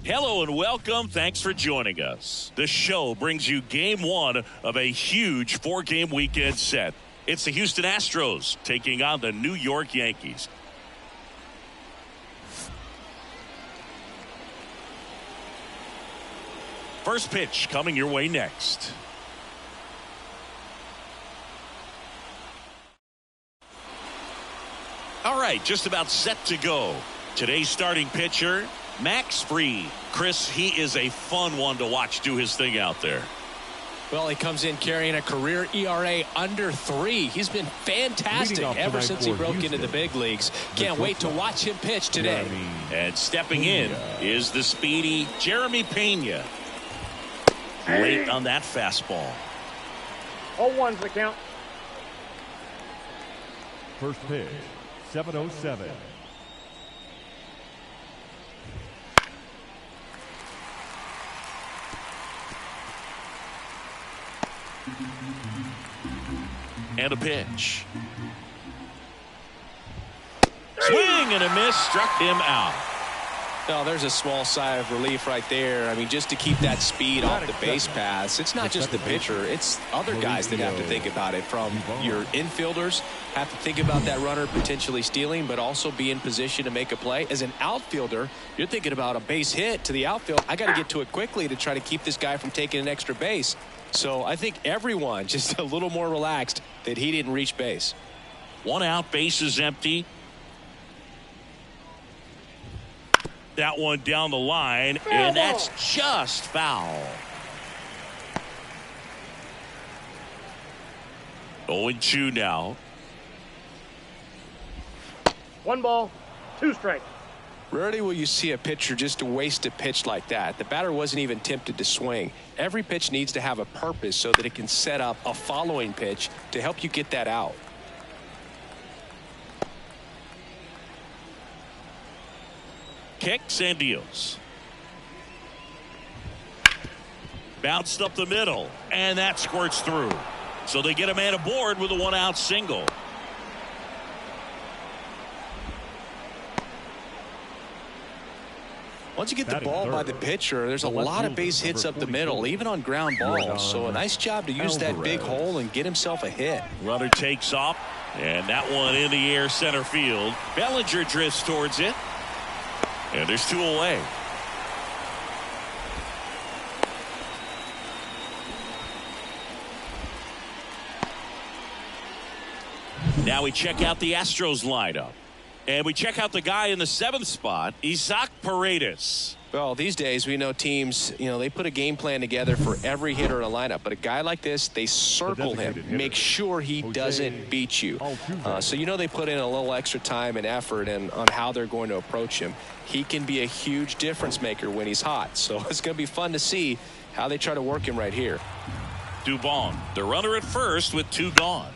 Hello and welcome. Thanks for joining us. The show brings you game one of a huge four-game weekend set. It's the Houston Astros taking on the New York Yankees. First pitch coming your way next. All right, just about set to go. Today's starting pitcher, Max Fried. Chris, he is a fun one to watch do his thing out there. Well, he comes in carrying a career ERA under 3. He's been fantastic ever since he broke into the big leagues. Can't wait to watch him pitch today. And stepping in is the speedy Jeremy Pena. Late on that fastball. 0-1's the count. First pitch, 7:07. And a pitch. Swing and a miss, struck him out. Oh, there's a small sigh of relief right there. I mean, just to keep that speed off the base pass. It's not just the pitcher. It's other guys that have to think about it. From your infielders have to think about that runner potentially stealing, but also be in position to make a play. As an outfielder, you're thinking about a base hit to the outfield. I got to get to it quickly to try to keep this guy from taking an extra base. So I think everyone just a little more relaxed that he didn't reach base. One out, base is empty. That one down the line, and that's just foul. 0-2 now. 1 ball, 2 strikes. Rarely will you see a pitcher just waste a pitch like that. The batter wasn't even tempted to swing. Every pitch needs to have a purpose so that it can set up a following pitch to help you get that out. Kicks and deals. Bounced up the middle, and that squirts through. So they get a man aboard with a 1-out single. Once you get the ball by the pitcher, there's a lot of base hits up the middle, even on ground balls. So a nice job to use that big hole and get himself a hit. Runner takes off, and that one in the air center field. Bellinger drifts towards it. And there's 2 away. Now we check out the Astros lineup. And we check out the guy in the 7th spot, Isaac Paredes. Well, these days we know teams, they put a game plan together for every hitter in a lineup. But a guy like this, they circle him, make sure he doesn't beat you. So they put in a little extra time and effort on how they're going to approach him. He can be a huge difference maker when he's hot. So it's going to be fun to see how they try to work him right here. Dubon, the runner at first with 2 gone.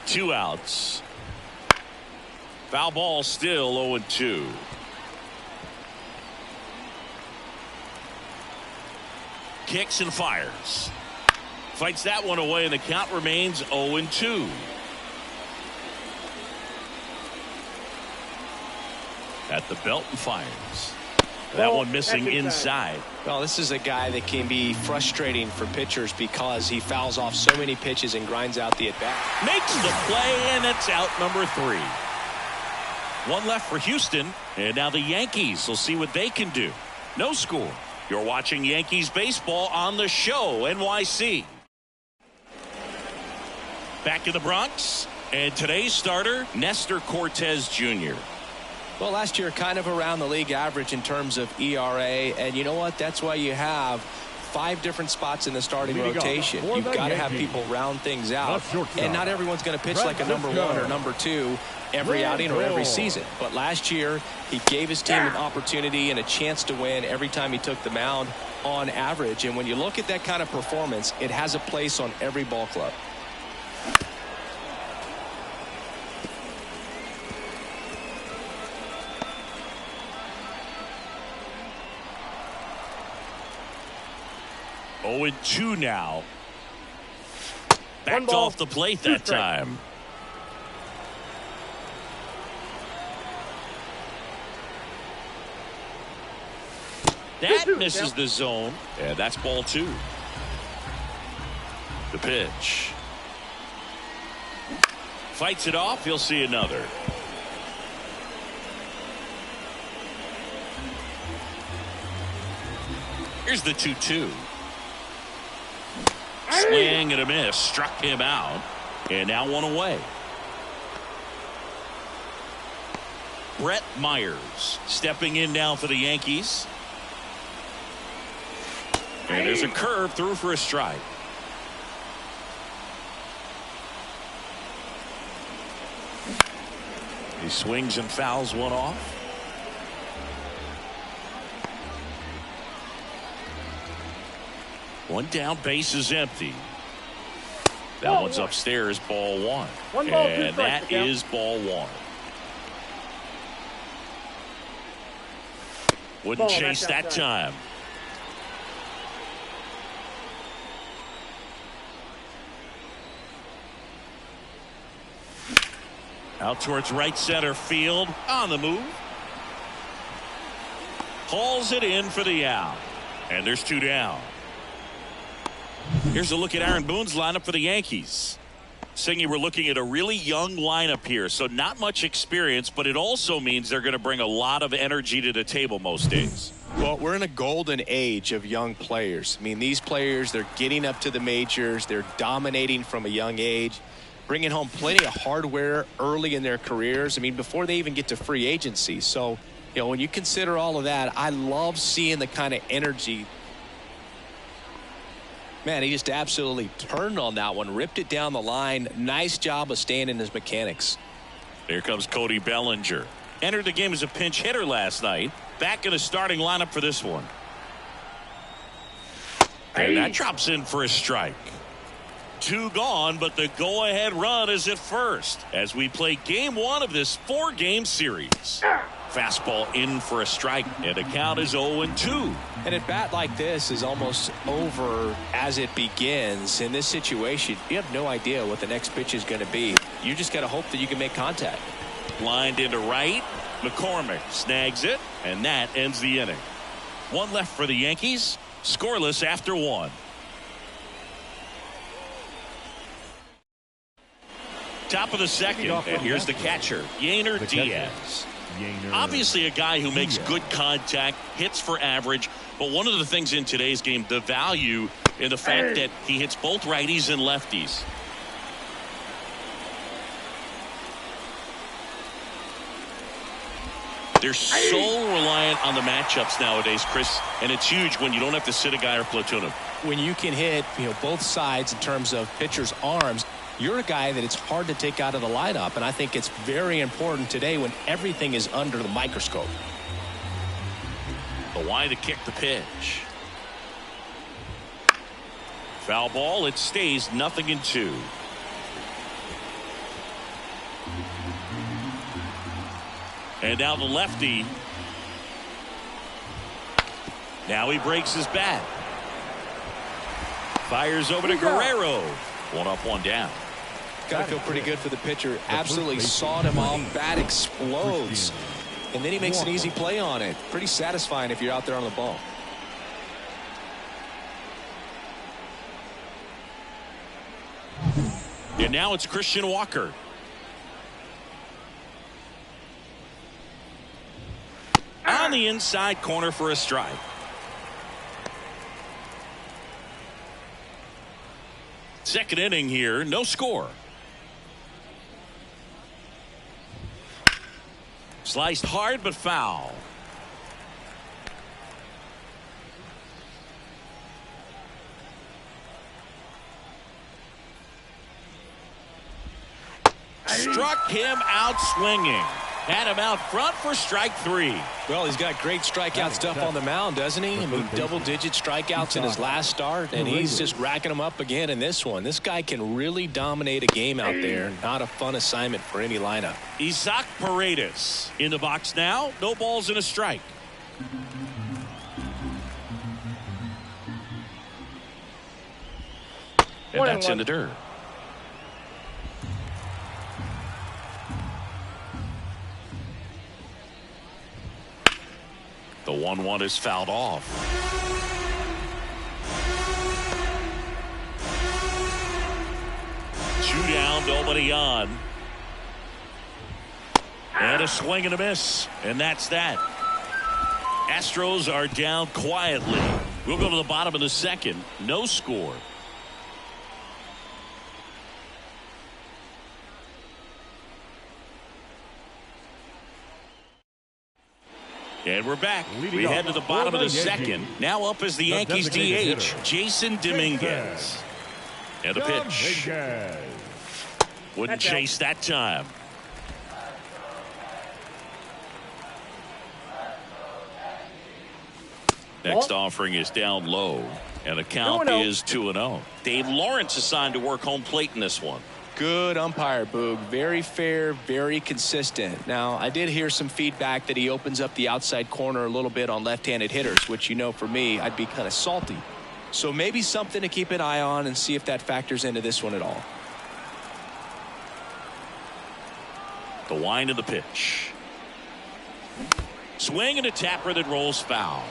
Two outs. Foul ball, still 0-2. Kicks and fires. Fights that one away, and the count remains 0-2. At the belt and fires. That one missing inside. Well, this is a guy that can be frustrating for pitchers because he fouls off so many pitches and grinds out the at-bat. Makes the play, and it's out number 3. One left for Houston, and now the Yankees will see what they can do. No score. You're watching Yankees baseball on the show, NYC. Back in the Bronx, and today's starter, Nestor Cortez Jr. Well, last year kind of around the league average in terms of ERA, and you know what? That's why you have 5 different spots in the starting rotation. You've got to have people round things out, and not everyone's going to pitch like a number 1 or number 2 every outing or every season. But last year, he gave his team an opportunity and a chance to win every time he took the mound on average. And when you look at that kind of performance, it has a place on every ball club. 0-2 now. Backed ball, off the plate that time. That misses the zone. And that's ball 2. The pitch. Fights it off. He'll see another. Here's the 2-2. Swing and a miss. Struck him out. And now 1 away. Brett Myers stepping in now for the Yankees. And there's a curve through for a strike. He swings and fouls one off. One down, base is empty. That one's upstairs, ball 1. And that is ball 1. Wouldn't chase that time. Out towards right center field. On the move. Hauls it in for the out. And there's 2 down. Here's a look at Aaron Boone's lineup for the Yankees. Singy, we're looking at a really young lineup here, so not much experience, but it also means they're going to bring a lot of energy to the table most days. Well, we're in a golden age of young players. I mean, these players, they're getting up to the majors. They're dominating from a young age, bringing home plenty of hardware early in their careers. I mean, before they even get to free agency. So, you know, when you consider all of that, I love seeing the kind of energy. Man, he just absolutely turned on that one, ripped it down the line. Nice job of staying in his mechanics. Here comes Cody Bellinger. Entered the game as a pinch hitter last night. Back in the starting lineup for this one. And that drops in for a strike. 2 gone, but the go-ahead run is at first as we play game 1 of this 4-game series. Fastball in for a strike, and the count is 0-2. And a bat like this is almost over as it begins. In this situation, you have no idea what the next pitch is going to be. You just got to hope that you can make contact. Lined into right. McCormick snags it, and that ends the inning. 1 left for the Yankees. Scoreless after 1. Top of the second, and here's the catcher, Yainer Diaz. Obviously a guy who makes good contact, hits for average, but one of the things in today's game, the value in the fact that he hits both righties and lefties. They're so reliant on the matchups nowadays, Chris, and it's huge when you don't have to sit a guy or platoon him. When you can hit, both sides in terms of pitchers' arms, you're a guy that it's hard to take out of the lineup, and I think it's very important today when everything is under the microscope. The wide to kick the pitch. Foul ball. It stays 0-2. And now the lefty. Now he breaks his bat. Fires over to Guerrero. 1 up, 1 down. Got to feel pretty good for the pitcher. Absolutely sawed him off. Bat explodes. And then he makes an easy play on it. Pretty satisfying if you're out there on the ball. And now it's Christian Walker. On the inside corner for a strike. Second inning here, no score. Sliced hard but foul. Struck him out swinging. Had him out front for strike 3. Well, he's got great strikeout stuff on the mound, doesn't he? I mean, double-digit strikeouts in his last start, and he's just racking them up again in this one. This guy can really dominate a game out there. Not a fun assignment for any lineup. Isaac Paredes in the box now. No balls and a strike. And that's in the dirt. The 1-1 is fouled off. 2 down, nobody on. And a swing and a miss. And that's that. Astros are down quietly. We'll go to the bottom of the second. No score. And we're back. We head to the bottom of the second. Now up is the Yankees DH, Jason Dominguez. And the pitch. Wouldn't chase that time. Next offering is down low. And the count is 2-0. Dave Lawrence assigned to work home plate in this one. Good umpire, Boog. Very fair, very consistent. Now, I did hear some feedback that he opens up the outside corner a little bit on left-handed hitters, which, you know, for me, I'd be kind of salty. So maybe something to keep an eye on and see if that factors into this one at all. The wind of the pitch. Swing and a tapper that rolls foul.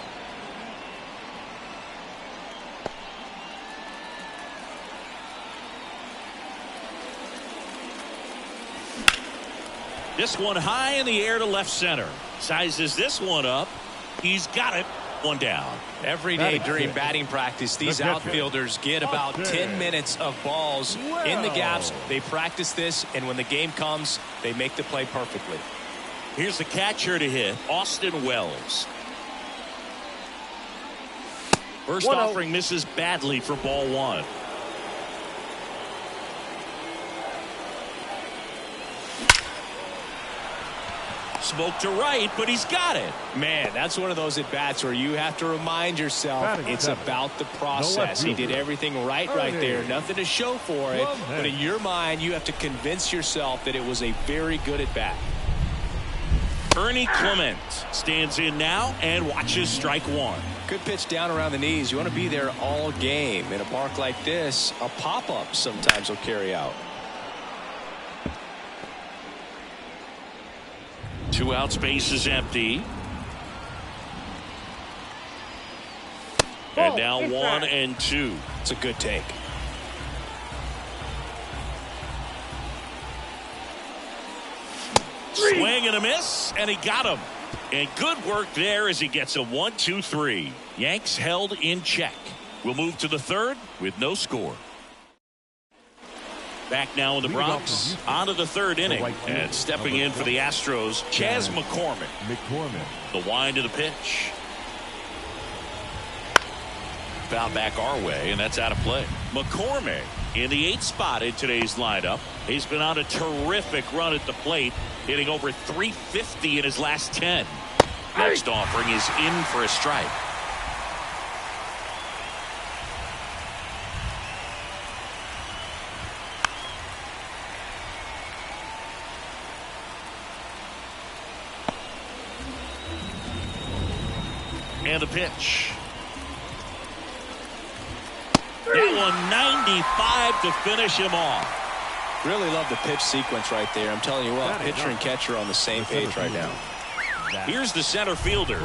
This one high in the air to left center. Sizes this one up. He's got it. 1 down. Every day during batting practice, these outfielders get about 10 minutes of balls in the gaps. They practice this, and when the game comes, they make the play perfectly. Here's the catcher to hit, Austin Wells. First offering misses badly for ball 1. Smoke to right, but he's got it. Man, that's one of those at-bats where you have to remind yourself it's about the process. He did everything right there. Nothing to show for it. But in your mind, you have to convince yourself that it was a very good at-bat. Ernie Clement stands in now and watches strike 1. Good pitch down around the knees. You want to be there all game. In a park like this, a pop-up sometimes will carry out. 2 outs, base is empty. And now 1 and 2. It's a good take. Swing and a miss, and he got him. And good work there as he gets a 1-2-3. Yanks held in check. We'll move to the third with no score. Back now in the Bronx, on to the third inning. And stepping in for the Astros, Chas McCormick. The wind of the pitch. Foul back our way, and that's out of play. McCormick in the 8th spot in today's lineup. He's been on a terrific run at the plate, hitting over .350 in his last 10. Next offering is in for a strike. And the pitch. That one 95 to finish him off. Really love the pitch sequence right there. I'm telling you what, pitcher and catcher are on the same page right now. Here's the center fielder.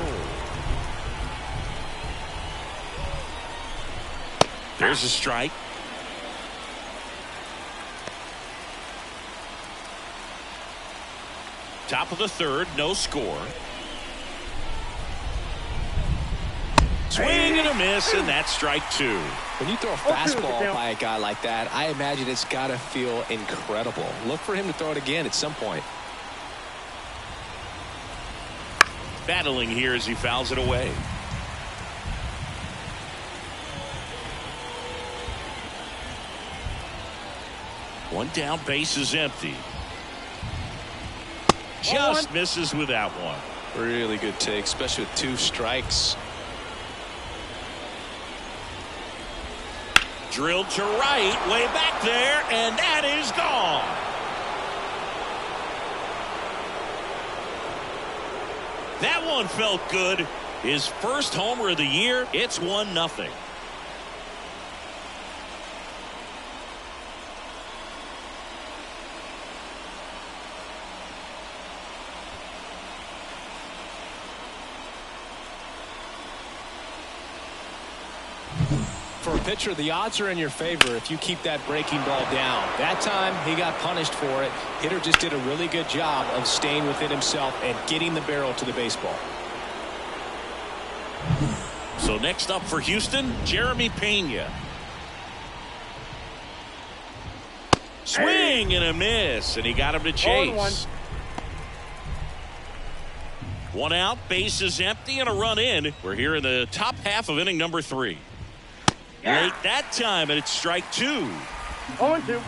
There's a strike. Top of the third, no score. Swing and a miss, and that's strike 2. When you throw a fastball by a guy like that, I imagine it's got to feel incredible. Look for him to throw it again at some point. Battling here as he fouls it away. One down, base is empty. Just misses with that one. Really good take, especially with 2 strikes. Drilled to right, way back there, and that is gone. That one felt good. His first homer of the year. It's 1-0. For a pitcher, the odds are in your favor if you keep that breaking ball down. That time, he got punished for it. Hitter just did a really good job of staying within himself and getting the barrel to the baseball. So next up for Houston, Jeremy Pena. Swing and a miss, and he got him to chase. 1 out, bases empty, and a run in. We're here in the top half of inning number 3. Late that time, and it's strike 2. 0-2.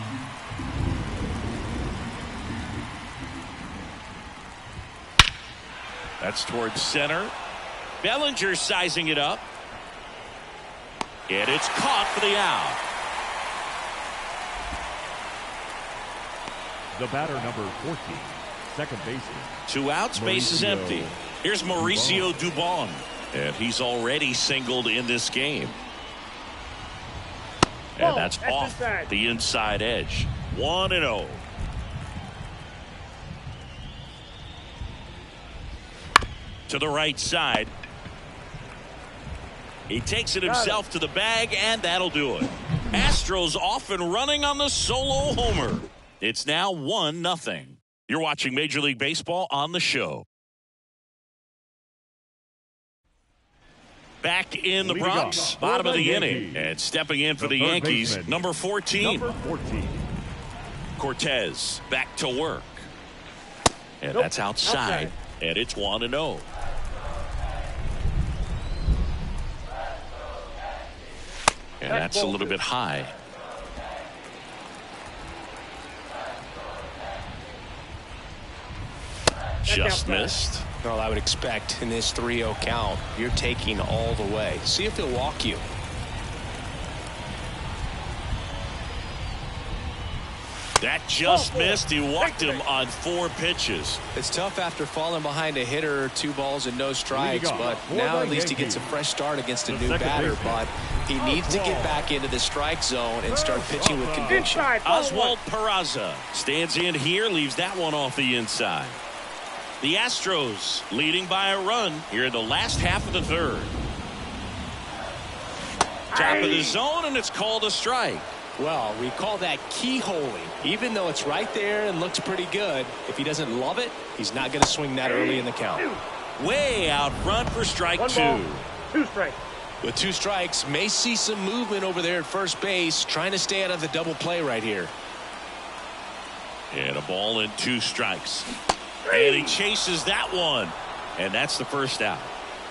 That's towards center. Bellinger sizing it up. And it's caught for the out. The batter, number 14, second baseman. 2 outs, base is empty. Here's Mauricio Dubon. And he's already singled in this game. And that's off the inside edge. 1-0. To the right side. He takes it himself to the bag, and that'll do it. Astros off and running on the solo homer. It's now 1-0. You're watching Major League Baseball on the show. Back in the Bronx, bottom of the inning, and stepping in for the Yankees, number 14. Cortez back to work. And that's outside, and it's 1-0. And that's a little bit high. Just missed. Well, I would expect in this 3-0 count, you're taking all the way. See if he'll walk you. That just missed. He walked him on 4 pitches. It's tough after falling behind a hitter, 2 balls and no strikes, but now at least he gets a fresh start against a new batter. But he needs to get back into the strike zone and start pitching with conviction. Oswald Peraza stands in here, leaves that one off the inside. The Astros leading by a run here in the last half of the 3rd. Top of the zone, and it's called a strike. Well, we call that keyholing. Even though it's right there and looks pretty good, if he doesn't love it, he's not going to swing that early in the count. Way out front for strike 2. 2 strikes. With 2 strikes, may see some movement over there at first base, trying to stay out of the double play right here. And a ball and 2 strikes. And he chases that one. And that's the first out.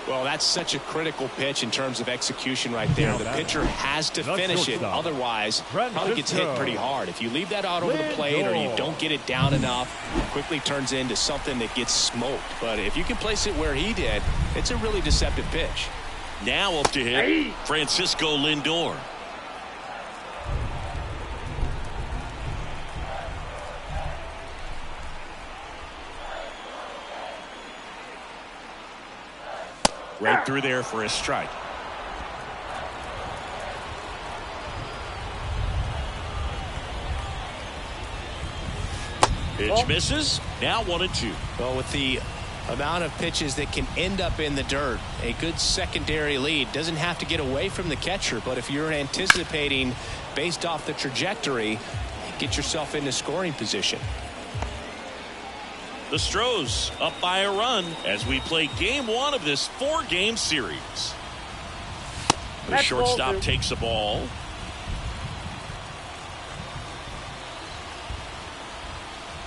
Well, that's such a critical pitch in terms of execution right there. The pitcher has to finish it. Otherwise, probably gets hit pretty hard. If you leave that out over the plate or you don't get it down enough, it quickly turns into something that gets smoked. But if you can place it where he did, it's a really deceptive pitch. Now up to hit, Francisco Lindor. Right through there for a strike. Pitch misses. Now 1-2. Well, with the amount of pitches that can end up in the dirt, a good secondary lead doesn't have to get away from the catcher. But if you're anticipating based off the trajectory, get yourself into scoring position. The Stros up by a run as we play game 1 of this 4-game series. The shortstop takes a ball.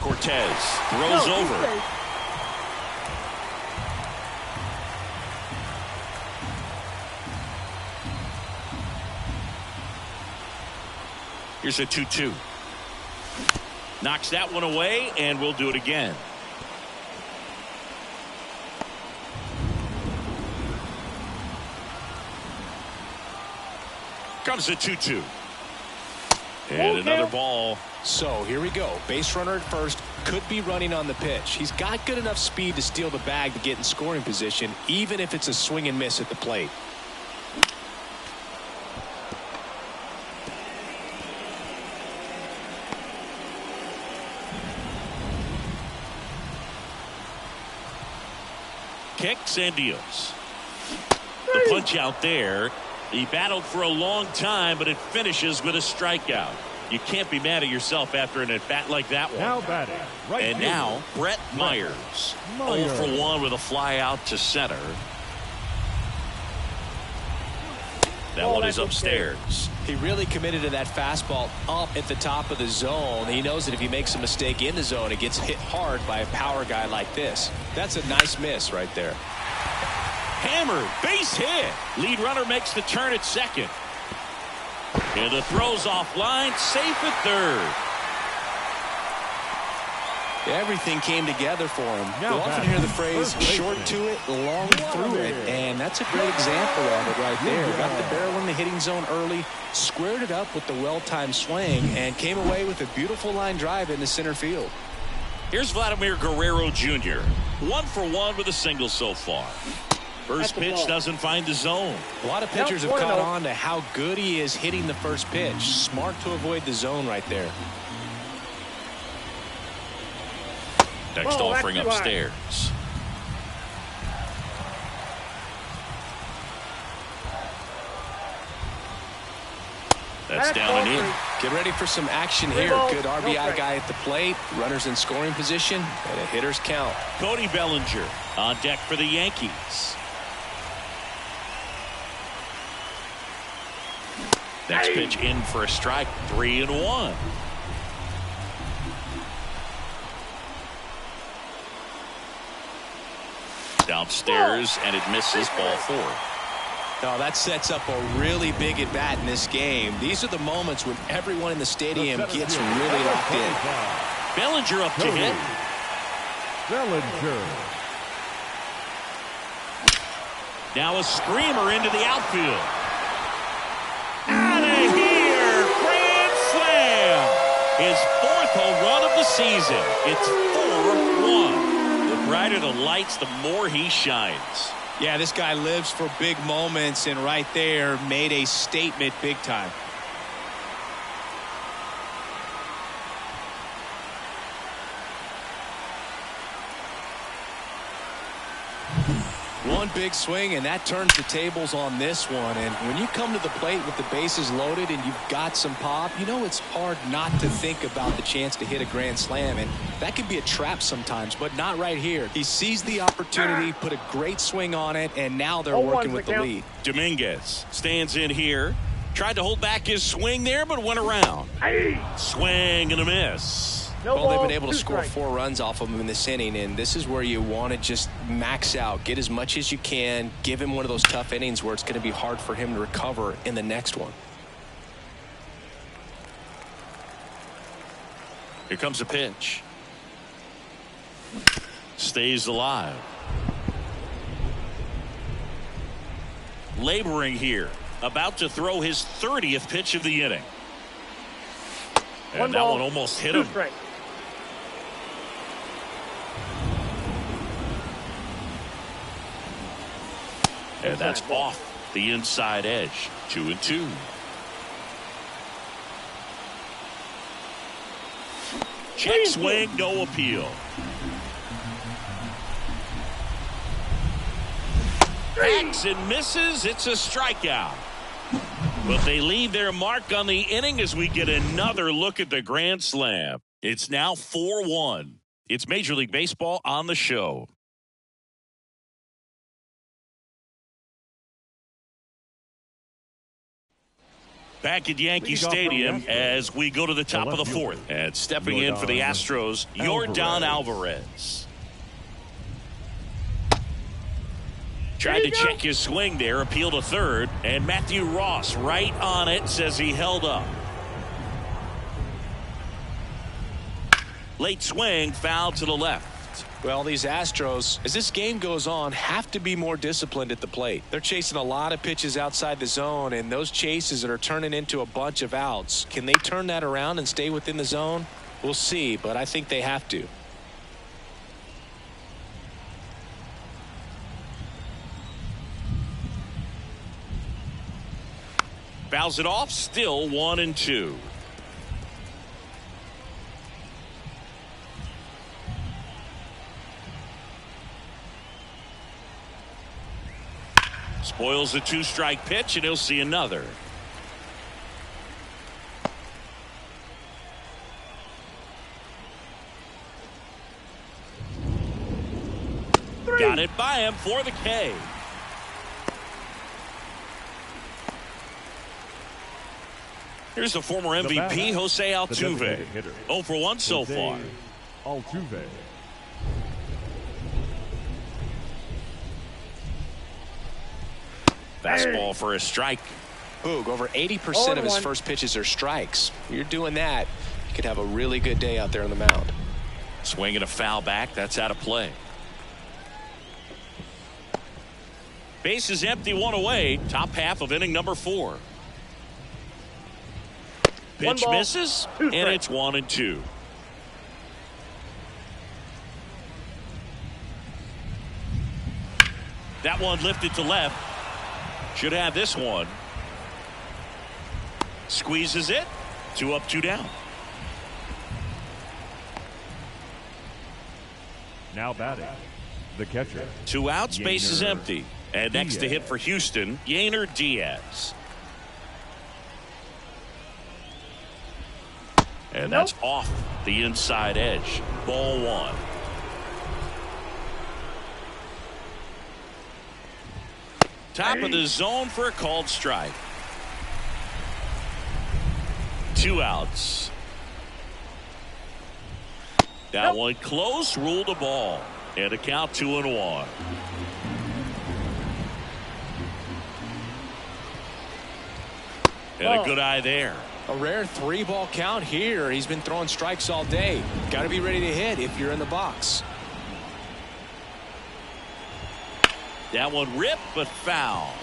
Cortez throws over. Here's a 2-2. Knocks that one away, and we'll do it again. Comes a 2-2. And another ball. So here we go. Base runner at first, could be running on the pitch. He's got good enough speed to steal the bag to get in scoring position, even if it's a swing and miss at the plate. Kicks and deals. The punch out there. He battled for a long time, but it finishes with a strikeout. You can't be mad at yourself after an at-bat like that one. Now batting. Right and fielder. now, Brett Myers. 0 for 1 with a fly out to center. That one is upstairs. He really committed to that fastball up at the top of the zone. He knows that if he makes a mistake in the zone, it gets hit hard by a power guy like this. That's a nice miss right there. Hammered, base hit. Lead runner makes the turn at second. And the throw's offline, safe at third. Everything came together for him. You Now often back. hear the phrase, First short to it, long through it. And that's a great example of it right there. Got the barrel in the hitting zone early, squared it up with the well-timed swing, and came away with a beautiful line drive into center field. Here's Vladimir Guerrero Jr. 1 for 1 with a single so far. First pitch doesn't find the zone. A lot of pitchers have caught on to how good he is hitting the first pitch. Smart to avoid the zone right there. Next offering upstairs. That's down and in. Get ready for some action here. Good RBI guy at the plate. Runners in scoring position and a hitter's count. Cody Bellinger on deck for the Yankees. Next pitch in for a strike. 3-1. Downstairs, and it misses, ball 4. Oh, that sets up a really big at bat in this game. These are the moments when everyone in the stadium gets really locked in. Bellinger up to hit. Bellinger. Now a screamer into the outfield. Out of here! Grand slam! His 4th home run of the season. It's 4-1. The brighter the lights, the more he shines. Yeah, this guy lives for big moments, and right there made a statement big time. One big swing, and that turns the tables on this one. And when you come to the plate with the bases loaded and you've got some pop, you know it's hard not to think about the chance to hit a grand slam. And that can be a trap sometimes, but not right here. He sees the opportunity, put a great swing on it, and now they're working with the lead. Dominguez stands in here. Tried to hold back his swing there, but went around. Swing and a miss. Well, they've been able to score 4 runs off of him in this inning, and this is where you want to just max out, get as much as you can, give him one of those tough innings where it's going to be hard for him to recover in the next one. Here comes a pitch. Stays alive. Laboring here. About to throw his 30th pitch of the inning. And that one almost hit him. And that's off the inside edge. 2-2. Check swing, no appeal. Hacks and misses. It's a strikeout. But they leave their mark on the inning as we get another look at the grand slam. It's now 4-1. It's Major League Baseball on the show. Back at Yankee Stadium as we go to the top of the 4th. And stepping in for the Astros, Yordan Alvarez. Tried to check his swing there, appeal to third, and Matthew Ross right on it, says he held up. Late swing, foul to the left. Well, these Astros, as this game goes on, have to be more disciplined at the plate. They're chasing a lot of pitches outside the zone, and those chases that are turning into a bunch of outs. Can they turn that around and stay within the zone? We'll see, but I think they have to. Fouls it off, still 1-2. Spoils the 2-strike pitch, and he'll see another. Got it by him for the K. Here's the former MVP, Jose Altuve. 0 for 1 so far. Altuve. Fastball for a strike. Boog, over 80% of his first pitches are strikes. You're doing that, you could have a really good day out there on the mound. Swinging a foul back. That's out of play. Base is empty, 1 away. Top half of inning number 4. Pitch misses, and it's 1-2. That one lifted to left. Should have this one. Squeezes it. 2 up, 2 down. Now batting, the catcher. 2 outs, base is empty. And next to hit for Houston, Yainer Diaz. And that's off the inside edge. Ball 1. Top of the zone for a called strike. 2 outs. That one close, ruled a ball. And a count 2-1. And a good eye there. A rare 3-ball count here. He's been throwing strikes all day. Got to be ready to hit if you're in the box. That one ripped, but foul.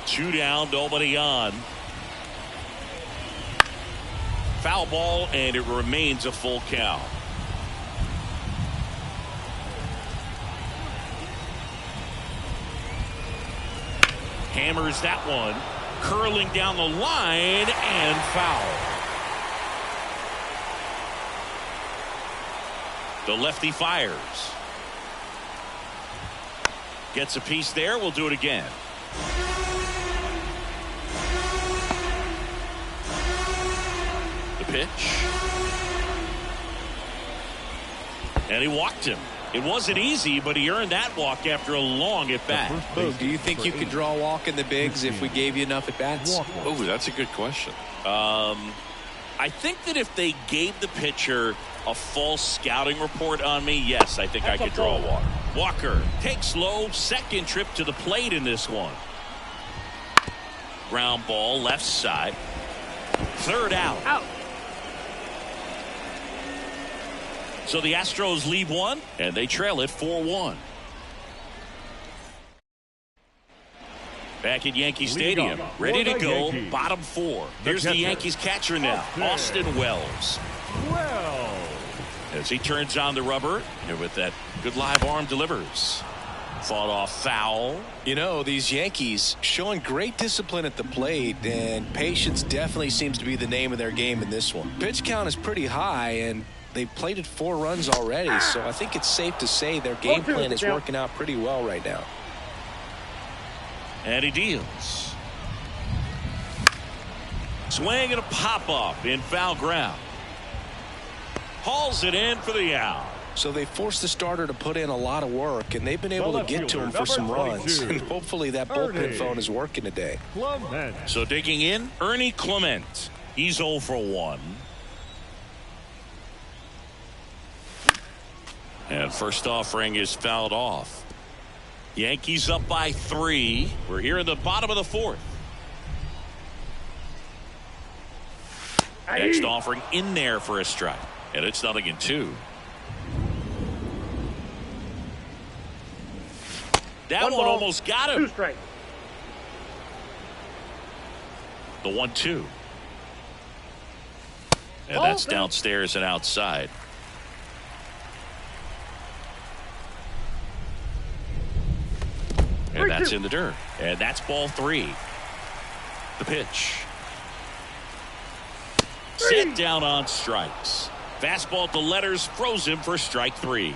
Two down, nobody on. Foul ball, and it remains a full count. Hammers that one, curling down the line, and foul. The lefty fires. Gets a piece there. We'll do it again. The pitch. And he walked him. It wasn't easy, but he earned that walk after a long at-bat. Do you think you could draw a walk in the bigs if we gave you enough at-bats? Oh, that's a good question. I think that if they gave the pitcher a false scouting report on me, yes, I think I could draw a walk. Walker takes low, second trip to the plate in this one. Ground ball, left side. Third out. So the Astros lead one, and they trail it 4-1. Back at Yankee Stadium, ready to go, bottom 4. Here's the Yankees catcher now, Austin Wells. As he turns on the rubber, and with that good live arm delivers. Fought off foul. You know, these Yankees showing great discipline at the plate, and patience definitely seems to be the name of their game in this one. Pitch count is pretty high, and they've plated 4 runs already, so I think it's safe to say their game plan is working out pretty well right now. And he deals. Swing and a pop-up in foul ground. Hauls it in for the out. So they forced the starter to put in a lot of work, and they've been able to get to him for some runs. And hopefully that bullpen phone is working today. So digging in, Ernie Clement. He's 0 for 1. And first offering is fouled off. Yankees up by 3. We're here in the bottom of the 4th. Next offering in there for a strike. And it's 0-2. That one almost got him. 2 strikes. The 1-2. And that's downstairs and outside. And that's in the dirt. And that's ball 3. The pitch. Set down on strikes. Fastball at the letters froze him for strike 3.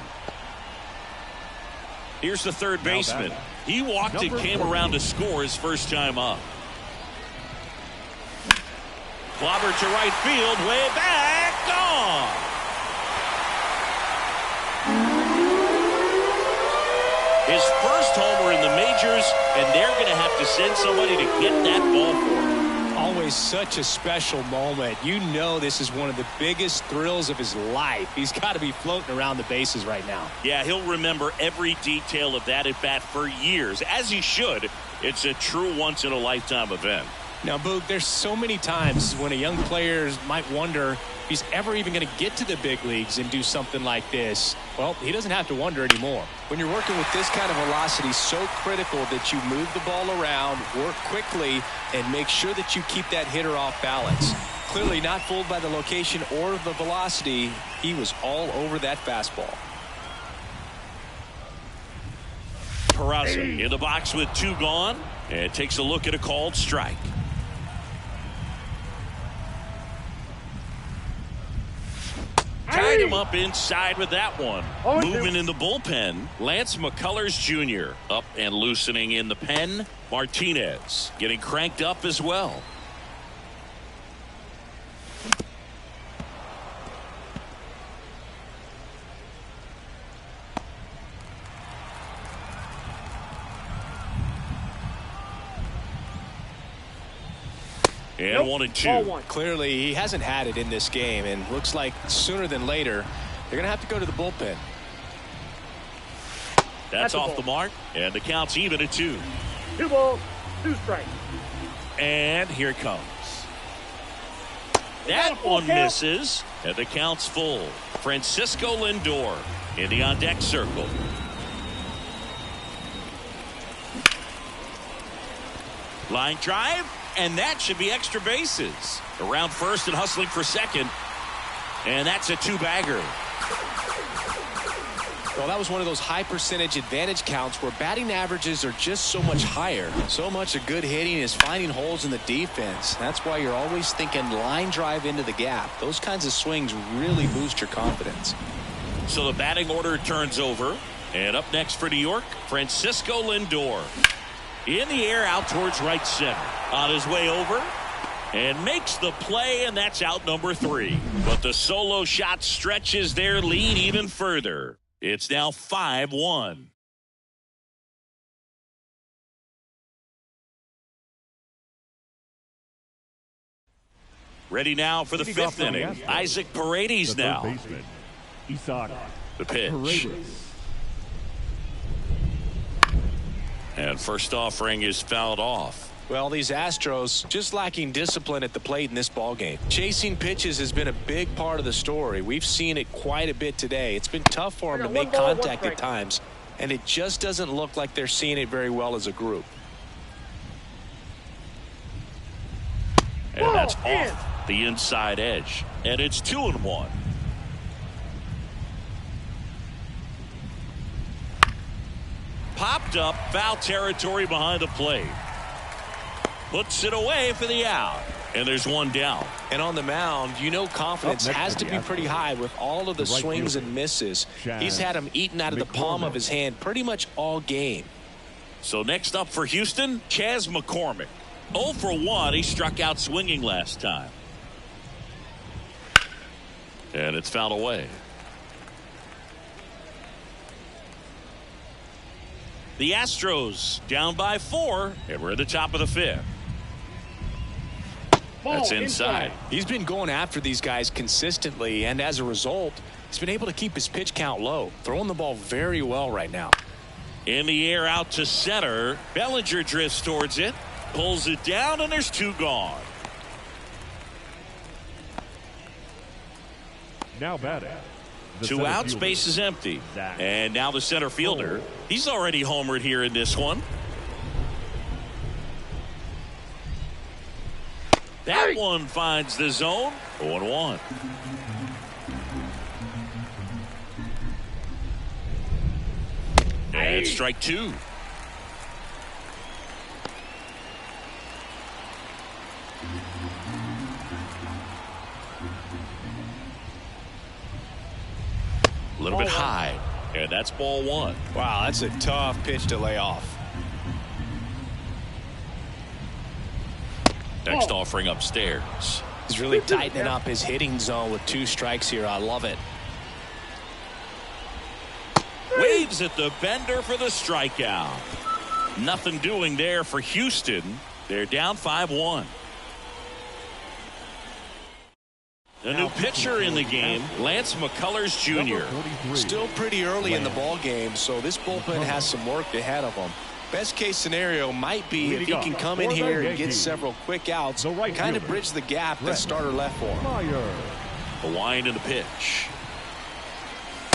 Here's the third baseman. He walked and came around to score his first time up. Clobber to right field, way back, gone. His first homer in the majors, and they're going to have to send somebody to get that ball for him. Always such a special moment. You know this is one of the biggest thrills of his life. He's got to be floating around the bases right now. Yeah, he'll remember every detail of that at-bat for years, as he should. It's a true once-in-a-lifetime event. Now, Boog, there's so many times when a young player might wonder if he's ever even going to get to the big leagues and do something like this. Well, he doesn't have to wonder anymore. When you're working with this kind of velocity, so critical that you move the ball around, work quickly, and make sure that you keep that hitter off balance. Clearly not fooled by the location or the velocity. He was all over that fastball. Peraza in the box with 2 gone, and takes a look at a called strike. Tied him up inside with that one. Moving in the bullpen, Lance McCullers Jr. up and loosening in the pen. Martinez getting cranked up as well. And 1-2. Clearly, he hasn't had it in this game, and looks like sooner than later, they're going to have to go to the bullpen. That's off the mark, and the count's even at 2. 2 balls, 2 strikes. And here it comes. That one misses, and the count's full. Francisco Lindor in the on-deck circle. Line drive. And that should be extra bases. Around first and hustling for second. And that's a 2-bagger. Well, that was one of those high percentage advantage counts where batting averages are just so much higher. So much of good hitting is finding holes in the defense. That's why you're always thinking line drive into the gap. Those kinds of swings really boost your confidence. So the batting order turns over. And up next for New York, Francisco Lindor. In the air out towards right center. On his way over and makes the play, and that's out number 3. But the solo shot stretches their lead even further. It's now 5-1. Ready now for the 5th inning. Isaac Paredes now. Baseman, Isaac The pitch. Paredes. And first offering is fouled off. Well, these Astros just lacking discipline at the plate in this ballgame. Chasing pitches has been a big part of the story. We've seen it quite a bit today. It's been tough for them to make contact at times, and it just doesn't look like they're seeing it very well as a group. And that's off the inside edge. And it's 2-1. Popped up, foul territory behind the plate. Puts it away for the out. And there's one down. And on the mound, you know confidence has to be pretty high with all of the swings and misses. He's had them eaten out of the palm of his hand pretty much all game. So next up for Houston, Chas McCormick. 0 for 1. He struck out swinging last time. And it's fouled away. The Astros down by 4, and we're at the top of the 5th. That's inside. He's been going after these guys consistently, and as a result, he's been able to keep his pitch count low, throwing the ball very well right now. In the air out to center. Bellinger drifts towards it, pulls it down, and there's 2 gone. Now batting. 2 outs, base is empty. And now the center fielder. He's already homered here in this one. That one finds the zone. 0-1. And strike 2. A little bit high. And that's ball one. Wow, that's a tough pitch to lay off. Next offering upstairs. He's really tightening up his hitting zone with 2 strikes here. I love it. Waves at the bender for the strikeout. Nothing doing there for Houston. They're down 5-1. A new pitcher in the game, Lance McCullers Jr. Still pretty early in the ball game, so this bullpen has some work ahead of them. Best case scenario might be if he can come in here and get several quick outs, kind of bridge the gap that starter left for him. The wind and the pitch.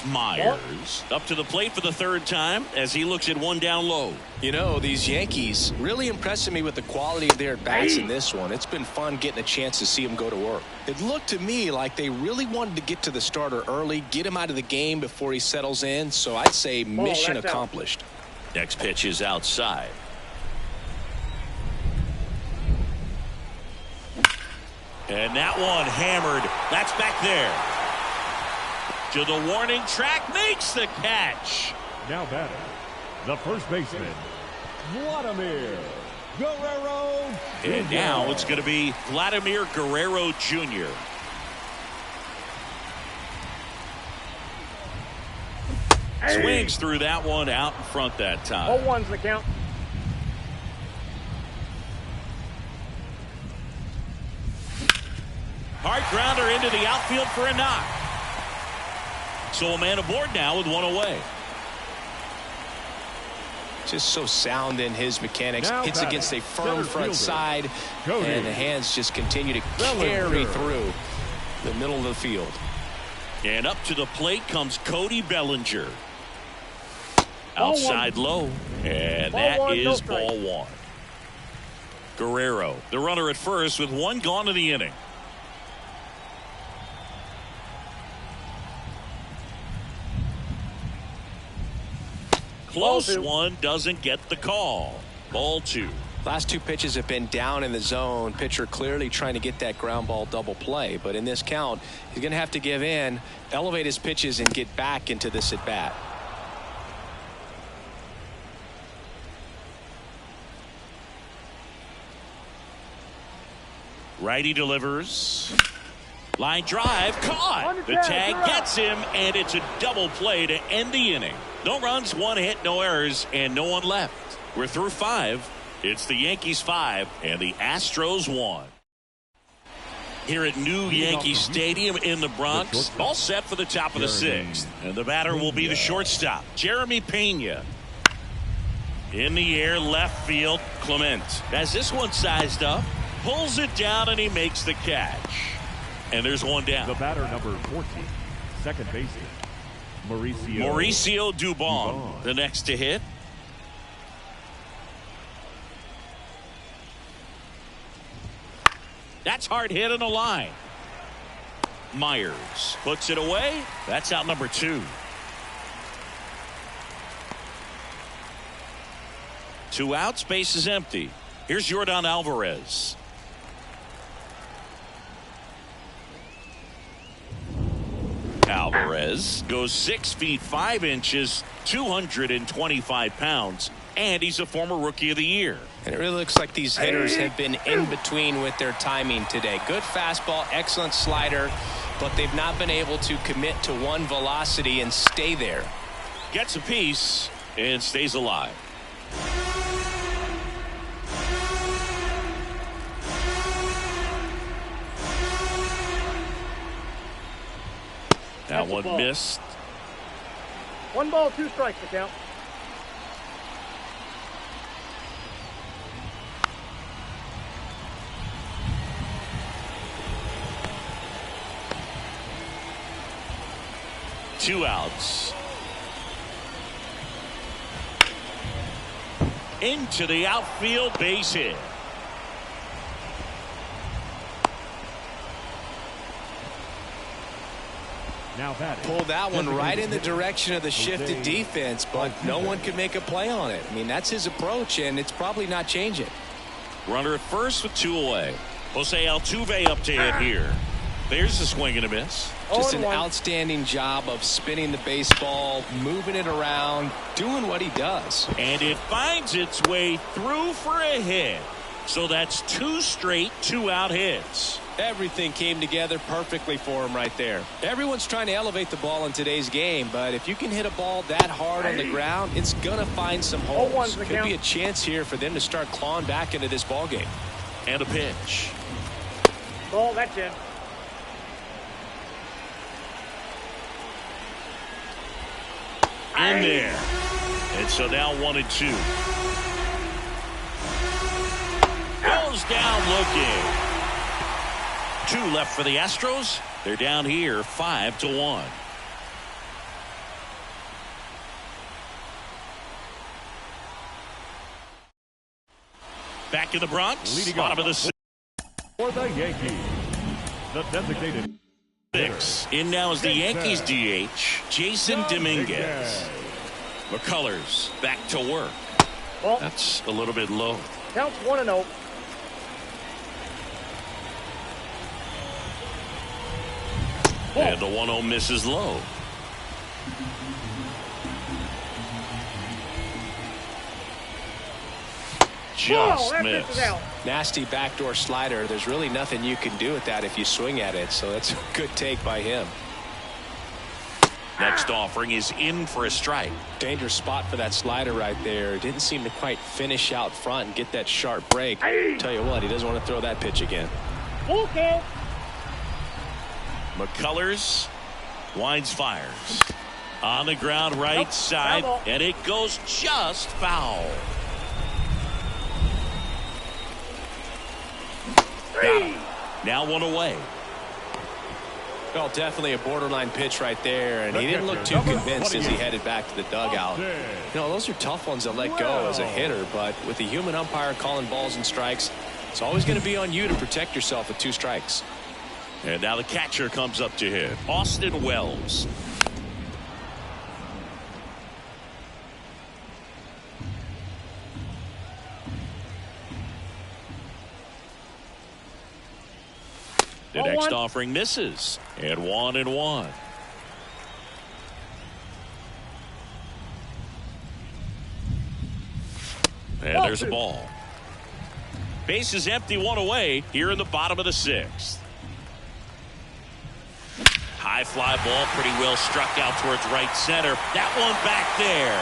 Myers up to the plate for the 3rd time as he looks at one down low. You know, these Yankees really impressing me with the quality of their at-bats in this one. It's been fun getting a chance to see them go to work. It looked to me like they really wanted to get to the starter early, get him out of the game before he settles in, so I'd say mission accomplished. Next pitch is outside. And that one hammered. That's back there. To the warning track, makes the catch. Now batting, the first baseman, Vladimir Guerrero. And now it's going to be Vladimir Guerrero Jr. Swings through that one out in front that time. 0-1's the count. Hard grounder into the outfield for a knock. So a man aboard now with one away. Just so sound in his mechanics. Now hits against a firm front side, Cody. and the hands just continue to carry through the middle of the field. And up to the plate comes Cody Bellinger. Outside low, and that is ball one. Guerrero, the runner at first with one gone in the inning. Close one, doesn't get the call. Ball two. Last 2 pitches have been down in the zone. Pitcher clearly trying to get that ground ball double play, but in this count he's going to have to give in, elevate his pitches, and get back into this at bat. Righty delivers. Line drive caught. The tag gets him, and it's a double play to end the inning. No runs, 1 hit, no errors, and no one left. We're through 5. It's the Yankees 5 and the Astros 1. Here at New Yankee Stadium in the Bronx, all set for the top of the 6th. And the batter will be the shortstop, Jeremy Pena. In the air, left field, Clement. As this one sized up, pulls it down, and he makes the catch. And there's one down. The batter number 14, second baseman, Mauricio Dubon, the next to hit. That's hard hit on the line. Myers puts it away. That's out number 2. 2 outs, base is empty. Here's Yordan Alvarez. Alvarez goes 6 feet 5 inches, 225 pounds, and he's a former Rookie of the Year. And it really looks like these hitters have been in between with their timing today. Good fastball, excellent slider, but they've not been able to commit to one velocity and stay there. Gets a piece and stays alive. That one missed. 1 ball, 2 strikes to count. Two outs. Into the outfield, base hit. Now batting. Pulled that one right in the direction of the shifted defense, but no one could make a play on it. I mean, that's his approach, and it's probably not changing. Runner at first with 2 away. Jose Altuve up to hit here. There's a swing and a miss. Just an 0-1. outstanding job of spinning the baseball, moving it around, doing what he does. And it finds its way through for a hit. So that's 2 straight 2-out hits. Everything came together perfectly for him right there. Everyone's trying to elevate the ball in today's game, but if you can hit a ball that hard on the ground, it's going to find some holes. Could be a chance here for them to start clawing back into this ball game. And a pitch. Ball, that's in. In there. And so now 1-2. Goes down looking. 2 left for the Astros. They're down here 5-1. Back in the Bronx. Leading Bottom of the for the Yankees, the designated 6. In now is the Yankees DH, Jason Dominguez. McCullers back to work. Ball. That's a little bit low. Counts 1-0. And the 1-0 misses low. Just missed. Nasty backdoor slider. There's really nothing you can do with that if you swing at it. So that's a good take by him. Next offering is in for a strike. Dangerous spot for that slider right there. Didn't seem to quite finish out front and get that sharp break. Tell you what, he doesn't want to throw that pitch again. Okay. McCullers winds, fires on the ground right side, and it goes just foul. Got him. Now 1 away. Well, definitely a borderline pitch right there, and he didn't look too convinced as he headed back to the dugout. You know, those are tough ones to let go as a hitter, but with the human umpire calling balls and strikes, it's always going to be on you to protect yourself with 2 strikes. And now the catcher comes up to hit, Austin Wells. The next offering misses, and 1-1. And there's a ball. Base is empty, 1 away here in the bottom of the 6th. High fly ball, pretty well struck out towards right center. That one back there.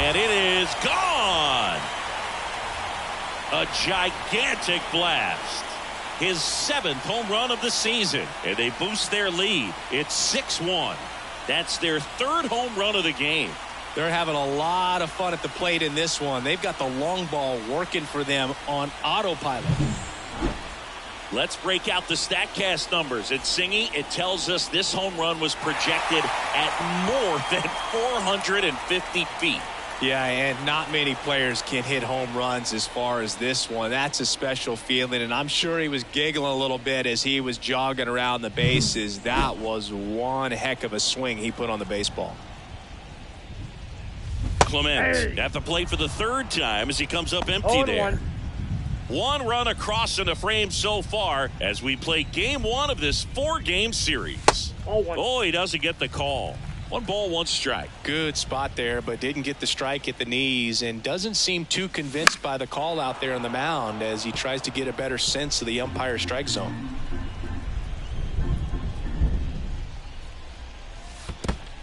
And it is gone. A gigantic blast. His 7th home run of the season. And they boost their lead. It's 6-1. That's their 3rd home run of the game. They're having a lot of fun at the plate in this one. They've got the long ball working for them on autopilot. Let's break out the StatCast numbers. At Singy, it tells us this home run was projected at more than 450 feet. Yeah, and not many players can hit home runs as far as this one. That's a special feeling, and I'm sure he was giggling a little bit as he was jogging around the bases. That was one heck of a swing he put on the baseball. Clement at the plate for the 3rd time as he comes up empty there. 1 run across in the frame so far as we play game 1 of this 4-game series. Oh, he doesn't get the call. 1 ball, 1 strike. Good spot there, but didn't get the strike at the knees and doesn't seem too convinced by the call out there on the mound as he tries to get a better sense of the umpire strike zone.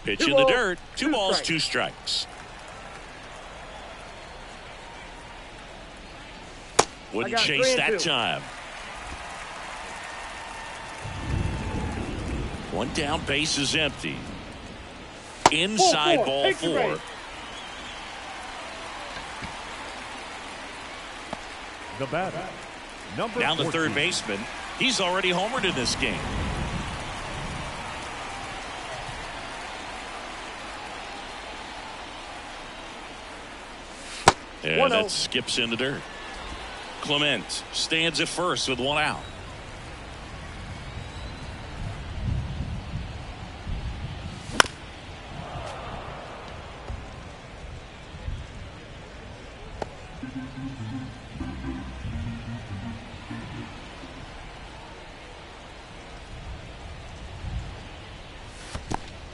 Pitch in the dirt. 2 balls, 2 strikes. Wouldn't chase that time. 1 down, base is empty. Inside ball 4. The batter, number down the 14. 3rd baseman. He's already homered in this game. And that skips in the dirt. Clement stands at first with 1 out.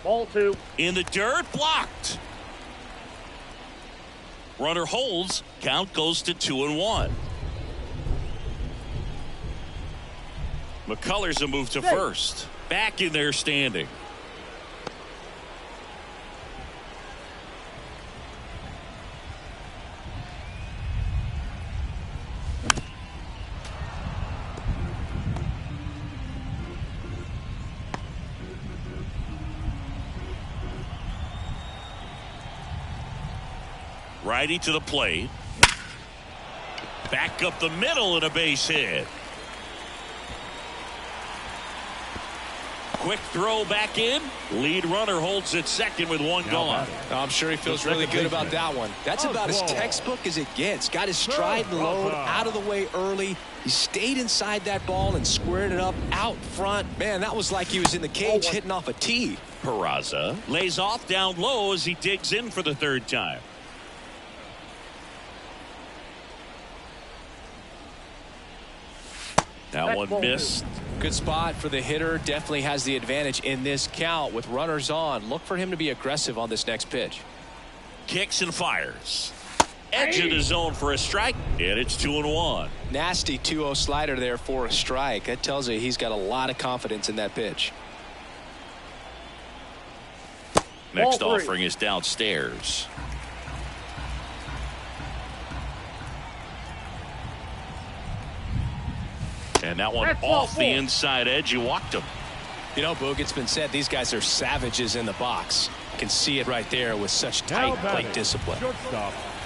Ball 2. In the dirt, blocked. Runner holds. Count goes to 2-1. McCullers a move to first. Back in there standing. Righty to the plate. Back up the middle and a base hit. Quick throw back in. Lead runner holds at second with one gone. I'm sure he feels really good about that one. That's about as textbook as it gets. Got his stride and load out of the way early. He stayed inside that ball and squared it up out front. Man, that was like he was in the cage hitting off a tee. Peraza lays off down low as he digs in for the third time. That one missed. Good spot for the hitter. Definitely has the advantage in this count with runners on. Look for him to be aggressive on this next pitch. Kicks and fires. Edge of the zone for a strike, and it's 2-1. Nasty 2-0 slider there for a strike. That tells you he's got a lot of confidence in that pitch. Next offering is downstairs. And that one off the inside edge. You walked him. You know, Boog, it's been said these guys are savages in the box. You can see it right there with such tight plate discipline.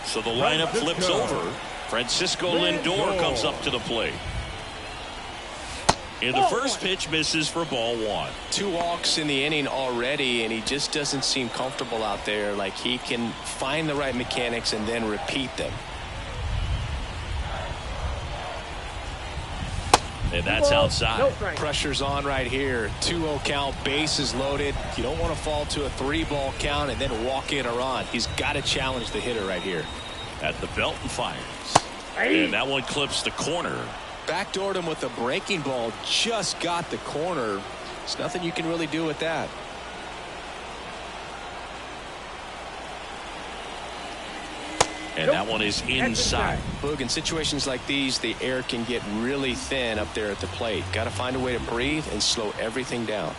So the lineup flips over. Francisco Lindor comes up to the plate. And the first pitch misses for ball 1. 2 walks in the inning already, and he just doesn't seem comfortable out there. Like he can find the right mechanics and then repeat them. And that's outside. Pressure's on right here. 2-0 count, bases loaded. You don't want to fall to a 3-ball count and then walk in or on. He's got to challenge the hitter right here. At the belt and fires. And that one clips the corner. Backdoored him with a breaking ball. Just got the corner. There's nothing you can really do with that. And that one is inside. Boog, in situations like these, the air can get really thin up there at the plate. Got to find a way to breathe and slow everything down.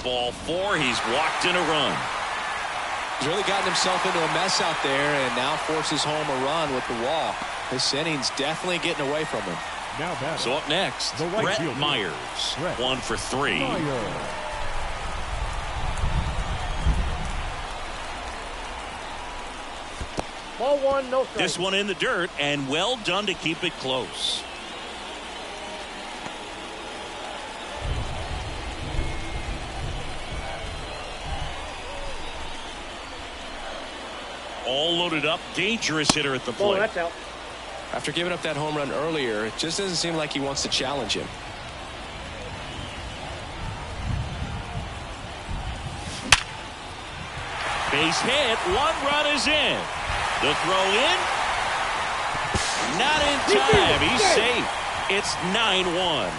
Ball 4. He's walked in a run. He's really gotten himself into a mess out there and now forces home a run with the walk. This inning's definitely getting away from him. So up next, Brett Myers. 1 for 3. Ball 1, no strike. This one in the dirt, and well done to keep it close. All loaded up, dangerous hitter at the plate. Ball, that's out. After giving up that home run earlier, it just doesn't seem like he wants to challenge him. Base hit, 1 run is in. The throw in, not in time. He's safe. It's 9-1.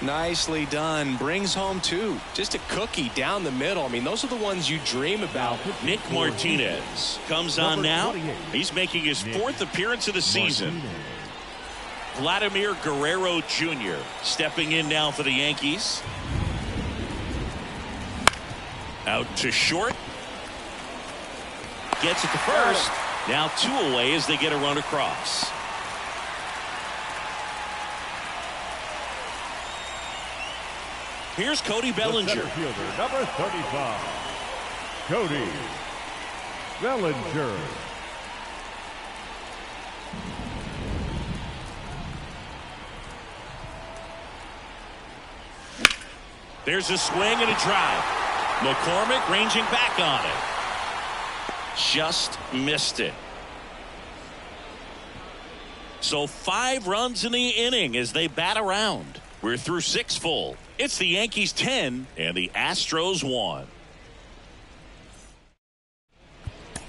Nicely done. Brings home 2. Just a cookie down the middle. I mean, those are the ones you dream about. Nick Martinez comes on now. He's making his 4th appearance of the season. Vladimir Guerrero Jr. stepping in now for the Yankees. Out to short. Gets it to first. Now 2 away as they get a run across. Here's Cody Bellinger. Center fielder, number 35, Cody Bellinger. There's a swing and a drive. McCormick ranging back on it. Just missed it. So 5 runs in the inning as they bat around. We're through 6 full. It's the Yankees 10 and the Astros 1.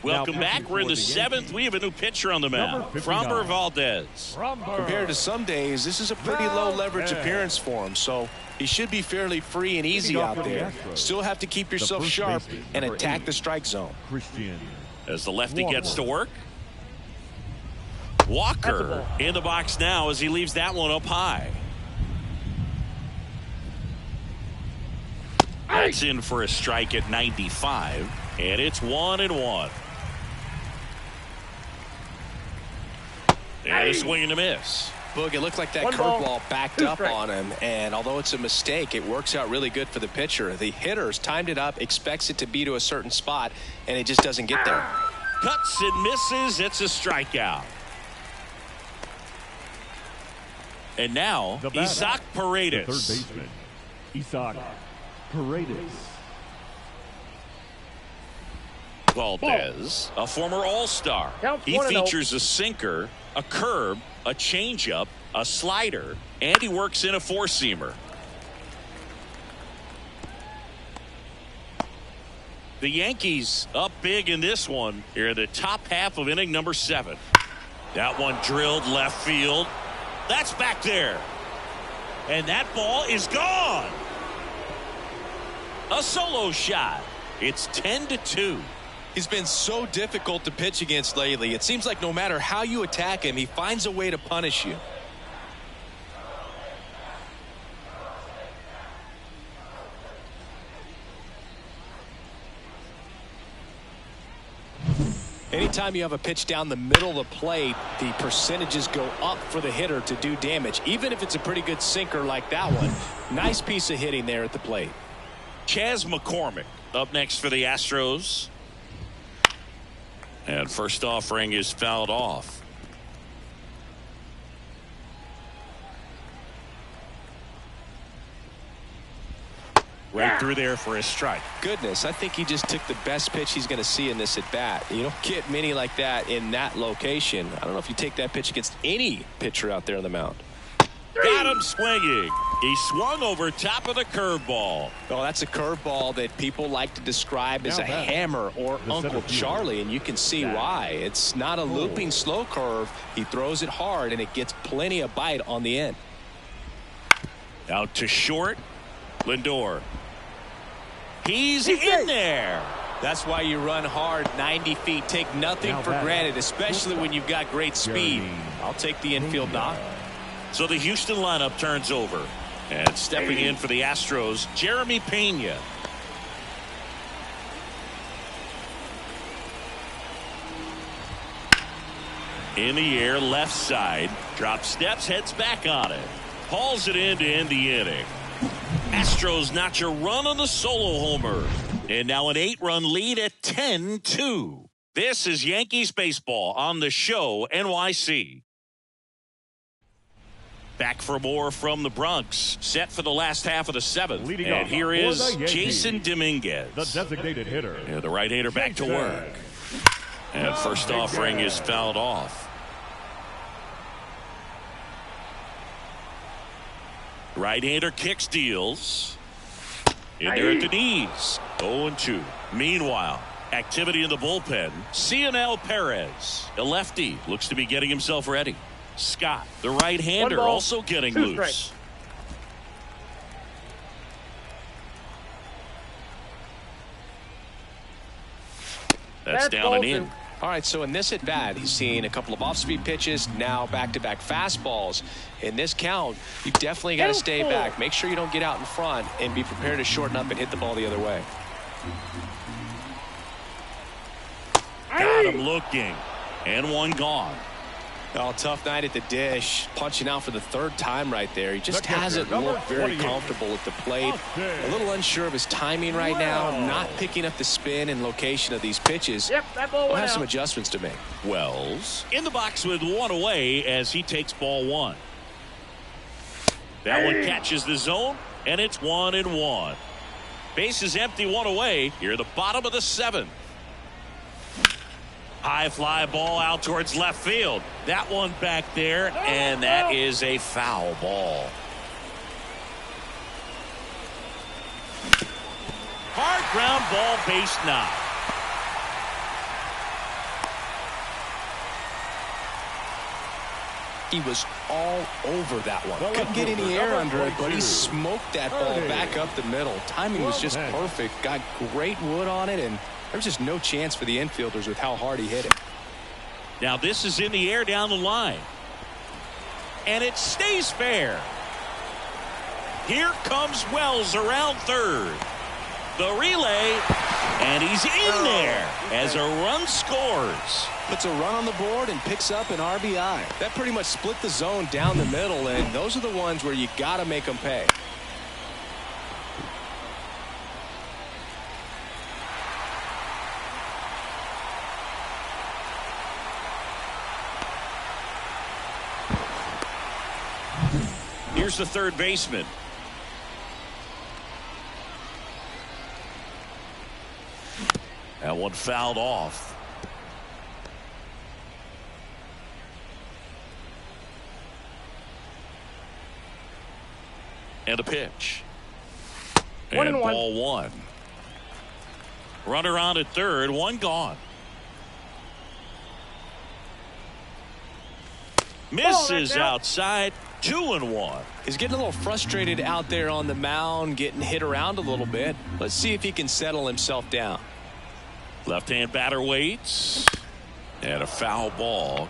Welcome back. We're in the 7th. We have a new pitcher on the mound, Framber Valdez. Compared to some days, this is a pretty low leverage appearance for him, so he should be fairly free and easy out there. Still have to keep yourself sharp and attack the strike zone. As the lefty gets to work. Walker in the box now as he leaves that one up high. That's in for a strike at 95, and it's 1-1. And a swing and a miss. Boog, it looked like that curveball backed up on him, and although it's a mistake, it works out really good for the pitcher. The hitter's timed it up, expects it to be to a certain spot, and it just doesn't get there. Cuts and misses. It's a strikeout. And now, Isaac Paredes. The third baseman, Isaac Paredes. Valdez, a former All-Star. He features a sinker, a curve, a changeup, a slider, and he works in a four-seamer. The Yankees up big in this one here in the top half of inning number 7. That one drilled left field. That's back there. And that ball is gone. A solo shot. It's 10-2. He's been so difficult to pitch against lately. It seems like no matter how you attack him, he finds a way to punish you. Anytime you have a pitch down the middle of the plate, the percentages go up for the hitter to do damage, even if it's a pretty good sinker like that one. Nice piece of hitting there at the plate. Chas McCormick up next for the Astros. And first offering is fouled off. Right through there for a strike. Goodness, I think he just took the best pitch he's going to see in this at bat. You don't get many like that in that location. I don't know if you take that pitch against any pitcher out there on the mound. Got him swinging. He swung over top of the curveball. Oh, that's a curveball that people like to describe as a hammer or Uncle Charlie, and you can see why. It's not a looping slow curve. He throws it hard, and it gets plenty of bite on the end. Out to short. Lindor. He's in there. That's why you run hard 90 feet. Take nothing for granted, especially when you've got great speed. I'll take the infield knock. So the Houston lineup turns over. And stepping in for the Astros, Jeremy Pena. In the air, left side. Drop steps, heads back on it. Hauls it in to end the inning. Astros notch a run on the solo homer. And now an 8-run lead at 10-2. This is Yankees baseball on the show NYC. Back for more from the Bronx. Set for the last half of the 7th. And here is Jason Dominguez. The designated hitter. Yeah, the right-hander back to work. And first offering is fouled off. Right-hander kicks, deals. In there at the knees. 0-2. Meanwhile, activity in the bullpen. Cionel Perez, a lefty, looks to be getting himself ready. Scott, the right-hander, also getting loose. That's down and in. All right, so in this at-bat, he's seen a couple of off-speed pitches, now back-to-back fastballs. In this count, you definitely got to stay back. Make sure you don't get out in front and be prepared to shorten up and hit the ball the other way. Got him looking. And one gone. Oh, tough night at the dish. Punching out for the 3rd time right there. He just hasn't looked very comfortable at the plate. A little unsure of his timing right now. Not picking up the spin and location of these pitches. We'll have some adjustments to make. Wells in the box with one away as he takes ball 1. That one catches the zone, and it's 1-1. Base is empty, one away. Here, the bottom of the 7th. High fly ball out towards left field. That one back there, and that is a foul ball. Hard ground ball, base knock. He was all over that one. Couldn't get any air under it, but he smoked that ball back up the middle. Timing was just perfect. Got great wood on it, and there's just no chance for the infielders with how hard he hit it. Now this is in the air down the line. And it stays fair. Here comes Wells around third. The relay, and he's in there as a run scores. Puts a run on the board and picks up an RBI. That pretty much split the zone down the middle, and those are the ones where you got to make them pay. Here's the third baseman. That one fouled off. And a pitch. And ball one. Runner on at third, one gone. Misses outside, 2-1. He's getting a little frustrated out there on the mound, getting hit around a little bit. Let's see if he can settle himself down. Left-hand batter waits. And a foul ball.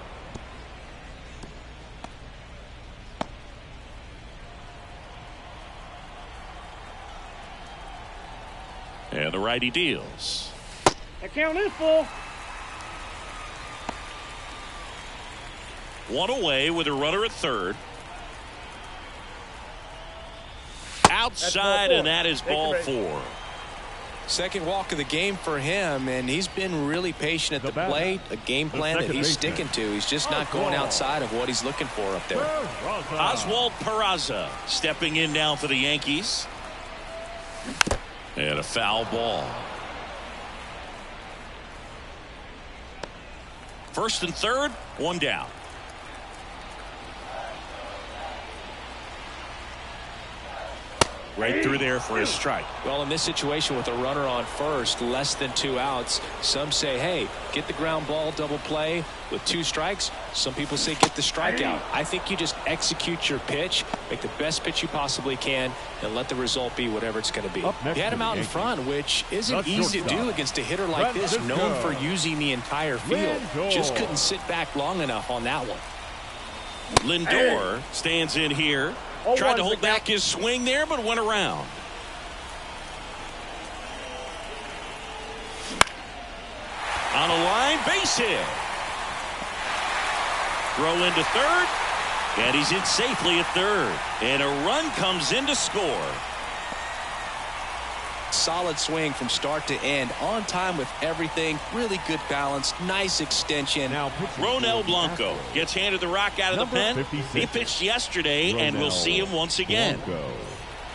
And the righty deals. The count is full. One away with a runner at third. Outside, and that is ball four. Second walk of the game for him, and he's been really patient at the plate. A game plan that he's sticking to. He's just not going outside of what he's looking for up there. Oswald Peraza stepping in now for the Yankees. And a foul ball. First and third, one down. Right through there for a strike. Well, in this situation with a runner on first, less than 2 outs, some say, hey, get the ground ball, double play with 2 strikes. Some people say get the strikeout. I think you just execute your pitch, make the best pitch you possibly can, and let the result be whatever it's going to be. You had him out in front, which isn't easy to do against a hitter like this, known for using the entire field. Just couldn't sit back long enough on that one. Lindor stands in here. Tried to hold back his swing there, but went around. On a line, base hit. Throw into third, and he's in safely at third. And a run comes in to score. Solid swing from start to end, on time with everything. Really good balance, nice extension. Ronel Blanco gets handed the rock out of the pen. He pitched yesterday, and we'll see him once again.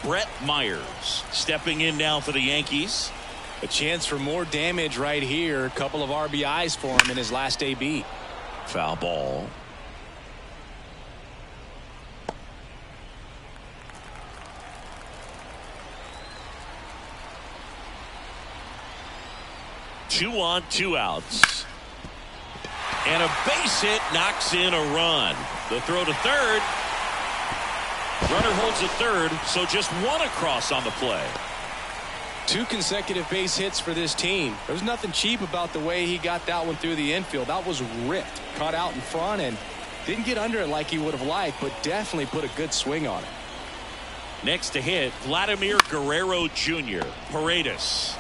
Brett Myers stepping in now for the Yankees. A chance for more damage right here. A couple of RBIs for him in his last AB. Foul ball. Two on, 2 outs. And a base hit knocks in a run. The throw to third. Runner holds at third, so just one across on the play. 2 consecutive base hits for this team. There's nothing cheap about the way he got that one through the infield. That was ripped. Caught out in front and didn't get under it like he would have liked, but definitely put a good swing on it. Next to hit, Vladimir Guerrero Jr. Paredes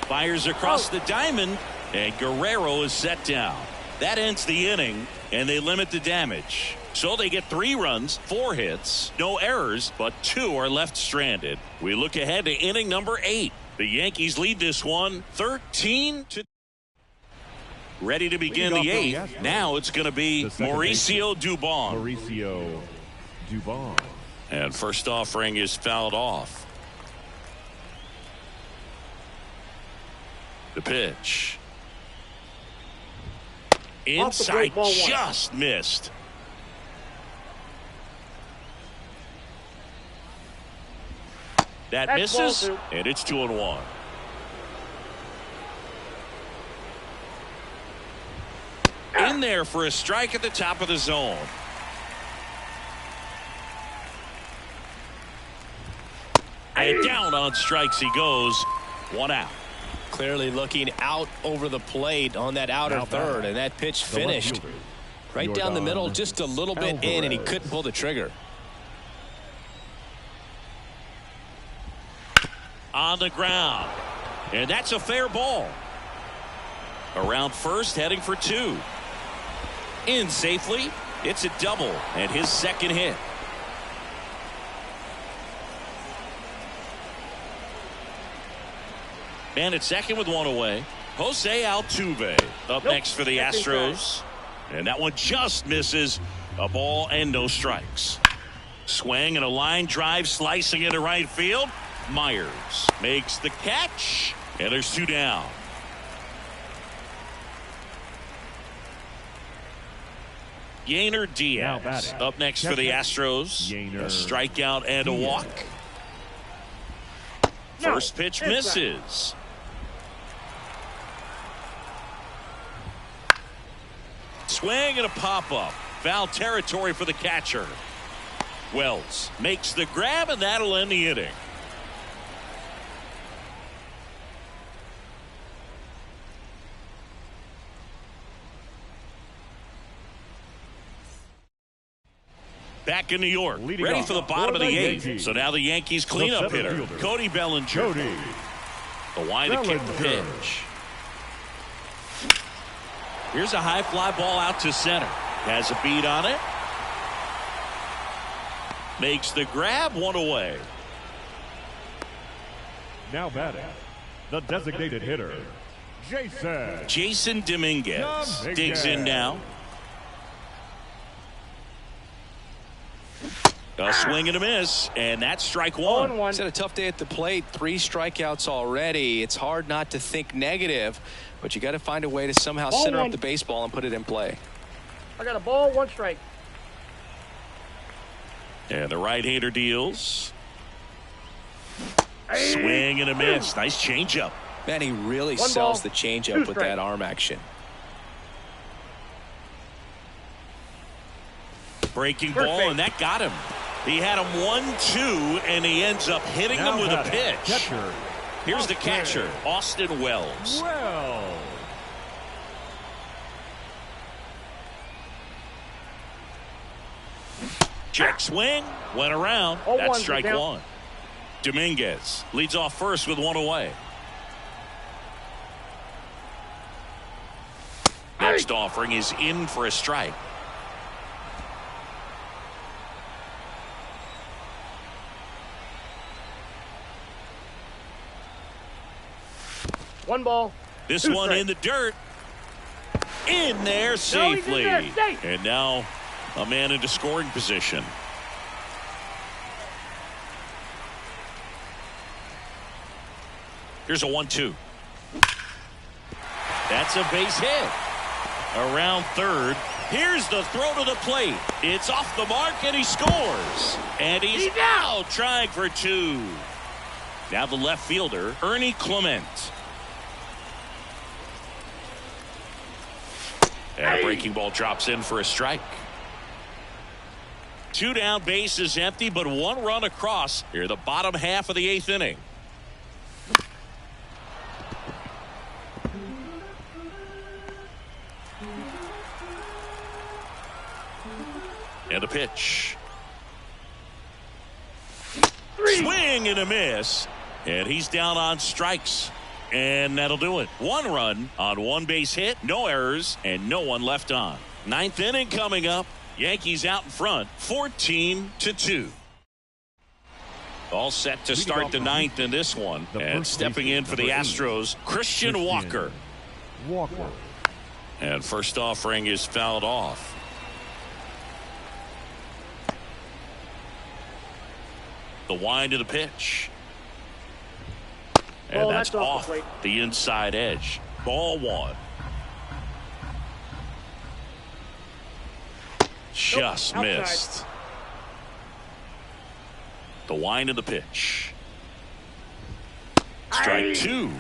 fires across the diamond, and Guerrero is set down. That ends the inning, and they limit the damage. So they get 3 runs, 4 hits, no errors, but 2 are left stranded. We look ahead to inning number 8. The Yankees lead this one 13-2. Ready to begin the 8th. Now it's going to be Mauricio Dubon. And first offering is fouled off. The pitch. Inside, just missed. That misses, and it's 2-1. In there for a strike at the top of the zone. And down on strikes he goes. 1 out. Clearly looking out over the plate on that outer third, and that pitch finished right down the middle, just a little bit in, and he couldn't pull the trigger. On the ground, and that's a fair ball. Around first, heading for 2. In safely. It's a double and his second hit. Man at second with 1 away. Jose Altuve up next for the Astros. And that one just misses. A ball and no strikes. Swing and a line drive slicing into right field. Myers makes the catch. And there's 2 down. Yainer Diaz up next for the Astros. A strikeout and a walk. First pitch misses. Swing and a pop-up. Foul territory for the catcher. Wells makes the grab, and that'll end the inning. Back in New York, ready for the bottom of the 8th. So now the Yankees cleanup hitter, Cody Bellinger. The wind to kick the pitch. Here's a high fly ball out to center. Has a beat on it. Makes the grab, 1 away. Now batting, the designated hitter, Jason Dominguez digs in now. A swing and a miss, and that's strike 1. It's had a tough day at the plate. 3 strikeouts already. It's hard not to think negative, but you got to find a way to somehow center up the baseball and put it in play. I got a ball, 1 strike. And the right-hander deals. Swing and a miss. Nice changeup. Man, he really sells the changeup with that arm action. Breaking ball, and that got him. He had him 1-2, and he ends up hitting him with a pitch. Here's the catcher, Austin Wells. Check swing, went around. That's strike 1. Dominguez leads off first with 1 away. Next offering is in for a strike. One ball. This one in the dirt. In there safely. And now a man into scoring position. Here's a 1-2. That's a base hit. Around third. Here's the throw to the plate. It's off the mark, and he scores. And he's out trying for 2. Now the left fielder, Ernie Clement. And a breaking ball drops in for a strike. 2 down, base is empty, but 1 run across here, the bottom half of the 8th inning. And a pitch. Swing and a miss. And he's down on strikes. And that'll do it. 1 run on 1 base hit, no errors, and no one left on. 9th inning coming up. Yankees out in front, 14-2. All set to start the 9th in this one. And stepping in for the Astros, Christian Walker. And first offering is fouled off. The wind of the pitch. And that's off the inside edge. Ball 1. Just missed. The wind of the pitch. Strike 2.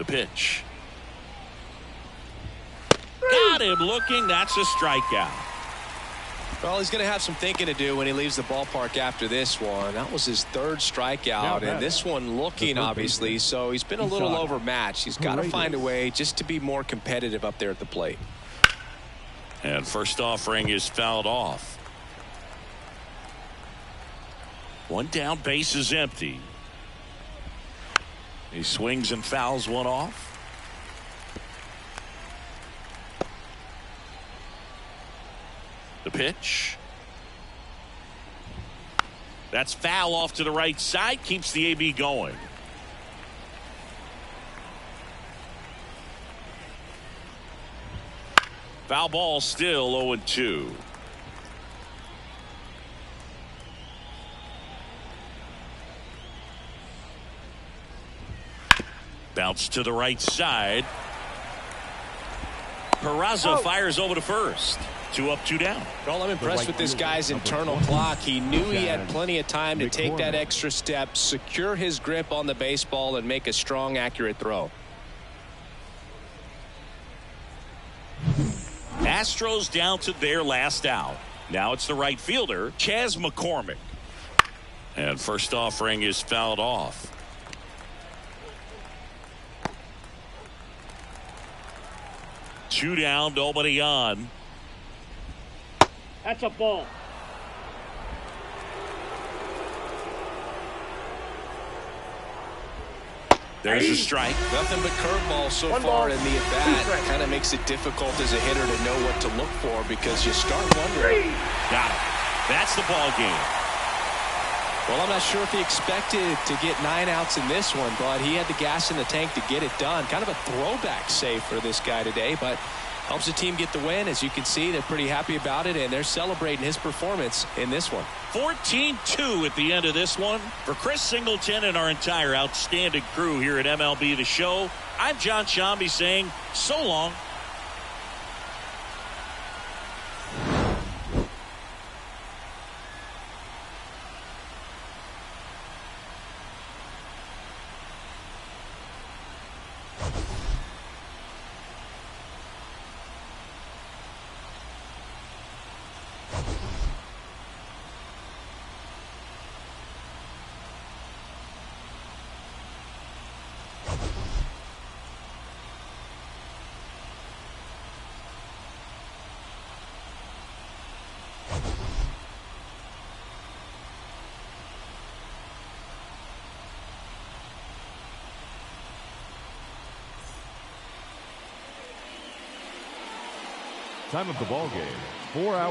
The pitch. Got him looking. That's a strikeout. Well, he's going to have some thinking to do when he leaves the ballpark after this one. That was his third strikeout, and this one looking, obviously, so he's been a little overmatched. He's got to find a way just to be more competitive up there at the plate. And first offering is fouled off. One down, base is empty. He swings and fouls one off. The pitch. That's foul off to the right side. Keeps the AB going. Foul ball, still 0-2. Bounce to the right side. Peraza fires over to first. 2 up, 2 down. Well, I'm impressed with this guy's internal clock. He knew he had plenty of time to take that extra step, secure his grip on the baseball, and make a strong, accurate throw. Astros down to their last out. Now it's the right fielder, Chas McCormick. And first offering is fouled off. Two down, nobody on. That's a ball. There's a strike. Nothing but curveball so far in the at-bat. Kind of makes it difficult as a hitter to know what to look for because you start wondering. Got it. That's the ball game. Well, I'm not sure if he expected to get 9 outs in this one, but he had the gas in the tank to get it done. Kind of a throwback save for this guy today, but helps the team get the win. As you can see, they're pretty happy about it, and they're celebrating his performance in this one. 14-2 at the end of this one. For Chris Singleton and our entire outstanding crew here at MLB The Show, I'm John Shambi saying so long. Time of the ball game, 4 hours.